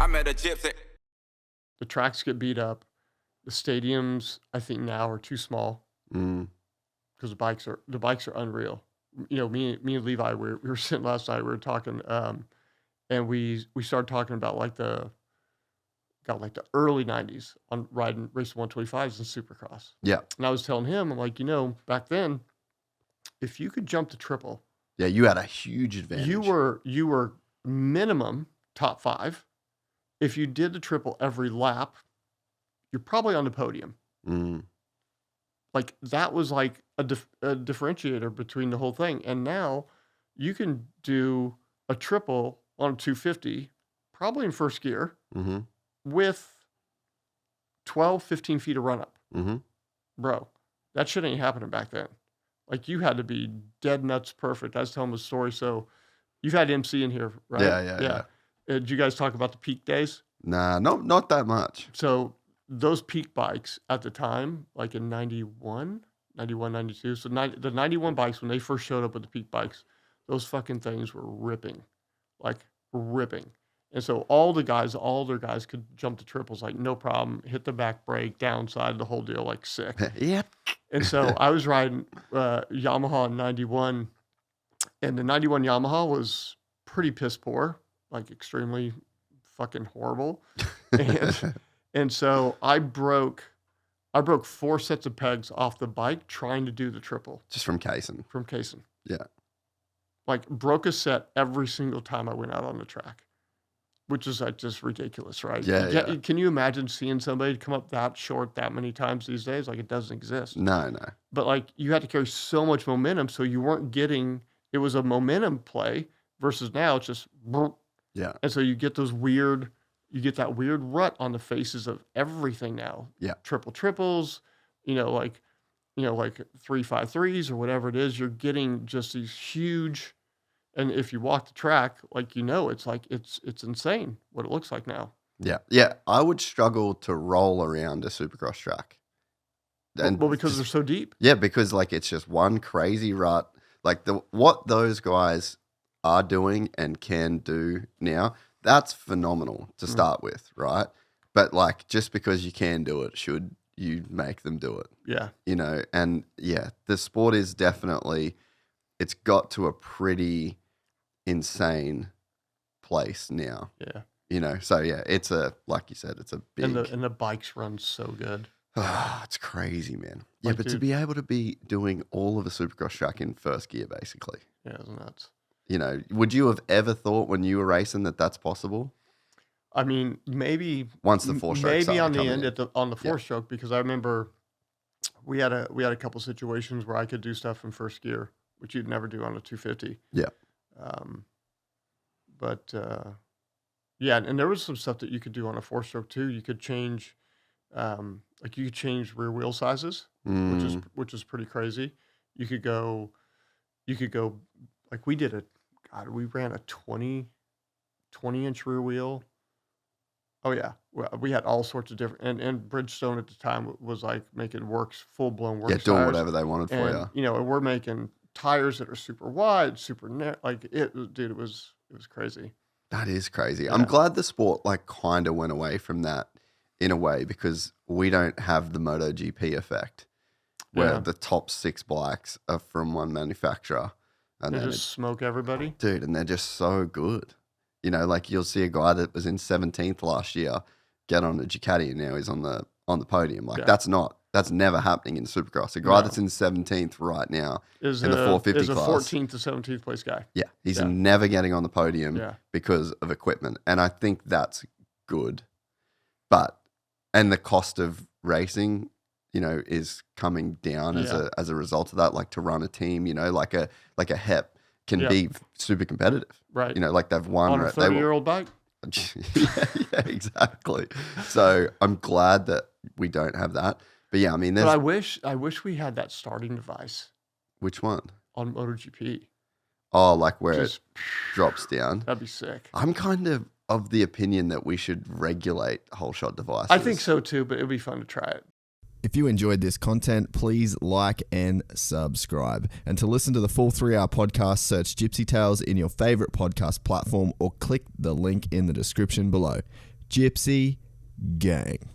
I met a gypsy. The tracks get beat up. The stadiums, I think now are too small because the bikes are unreal. You know, me and Levi, we were sitting last night. We were talking, and we started talking about like the early '90s on racing 125s and Supercross. Yeah. And I was telling him, I'm like, you know, back then, if you could jump the triple, Yeah, you had a huge advantage. you were minimum top 5. If you did the triple every lap, you're probably on the podium. Like that was like a differentiator between the whole thing. And now you can do a triple on a 250, probably in first gear, with 12, 15 feet of run up. Bro, that shit ain't happening back then. Like you had to be dead nuts perfect. I was telling him a story. So you've had MC in here, right? Yeah. Did you guys talk about the peak days? Nah, not that much. So those peak bikes at the time, like in 91, 92. So the 91 bikes, when they first showed up with the peak bikes, those fucking things were ripping. And so all their guys could jump the triples, like no problem, hit the back brake, downside, the whole deal, like sick. Yep. And so I was riding Yamaha in 91, and the 91 Yamaha was pretty piss poor, like extremely fucking horrible. And so I broke 4 sets of pegs off the bike trying to do the triple. Just from casing. Yeah. Like broke a set every single time I went out on the track, which is like just ridiculous, right? Yeah. Can you imagine seeing somebody come up that short that many times these days? Like it doesn't exist. No. But like you had to carry so much momentum, so you weren't getting, it was a momentum play versus now it's just, yeah. And so you get that weird rut on the faces of everything now. Yeah. Triples, like 3.53s or whatever it is. You're getting just these huge, and if you walk the track, like, it's like, it's insane what it looks like now. Yeah. I would struggle to roll around a Supercross track. And because they're so deep. Yeah, because like it's just one crazy rut. Like what those guys are doing and can do now, that's phenomenal to start with, right? But like just because you can do it, should you make them do it? Yeah. And yeah, the sport is definitely, it's got to a pretty insane place now. Yeah. So yeah, it's like you said, it's a big. And the bikes run so good. It's crazy, man. Yeah, Like, but to be able to be doing all of a Supercross track in first gear, basically. Yeah, it's nuts. Would you have ever thought when you were racing that that's possible? I mean, maybe once the 4-stroke, maybe on the end on the 4-stroke, because I remember we had a couple situations where I could do stuff in first gear, which you'd never do on a 250. Yeah. Yeah, and there was some stuff that you could do on a 4-stroke too. You could change, you could change rear wheel sizes, which is pretty crazy. You could go, like we ran a 20-inch rear wheel. Oh yeah, we had all sorts of different, and Bridgestone at the time was like making full-blown works. Yeah, doing whatever they wanted for you. And we're making tires that are super wide, super narrow. Like it was crazy. That is crazy. Yeah. I'm glad the sport like kind of went away from that in a way, because we don't have the MotoGP effect where the top 6 bikes are from one manufacturer and they just smoke everybody. Dude, and they're just so good. Like you'll see a guy that was in 17th last year get on a Ducati and now he's on the podium. Like that's never happening in Supercross. A guy that's in 17th right now in the 450 class is a 14th to 17th place guy. Yeah, he's never getting on the podium because of equipment. And I think that's good. And the cost of racing, is coming down as a result of that. Like to run a team, like a HEP can be super competitive. Right. Like they've won. On a 30-year-old bike? yeah, exactly. So I'm glad that we don't have that. But yeah, I mean, I wish we had that starting device. Which one? On MotoGP. Oh, like where it drops down. That'd be sick. I'm kind of the opinion that we should regulate whole shot devices. I think so too, but it'd be fun to try it. If you enjoyed this content, please like and subscribe. And to listen to the full 3-hour podcast, search Gypsy Tales in your favorite podcast platform or click the link in the description below. Gypsy Gang.